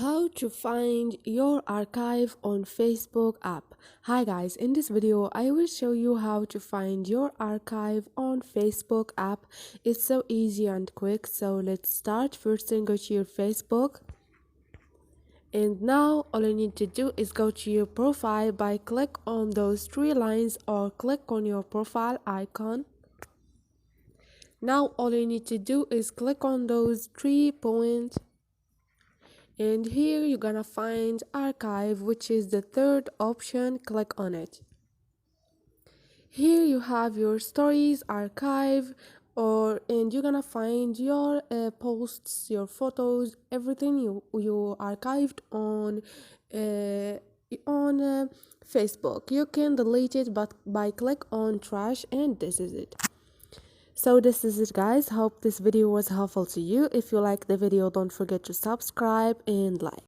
How to find your archive on Facebook app. Hi guys, in this video I will show you how to find your archive on Facebook app. It's so easy and quick, so let's start. First thing, go to your Facebook, and now all you need to do is go to your profile by click on those three lines or click on your profile icon. Now all you need to do is click on those 3 points, and here you're gonna find archive, which is the third option. Click on it. Here you have your stories archive, and you're gonna find your posts, your photos, everything you archived on Facebook. You can delete it but by click on trash, and this is it. So this is it guys. Hope this video was helpful to you. If you like the video, don't forget to subscribe and like.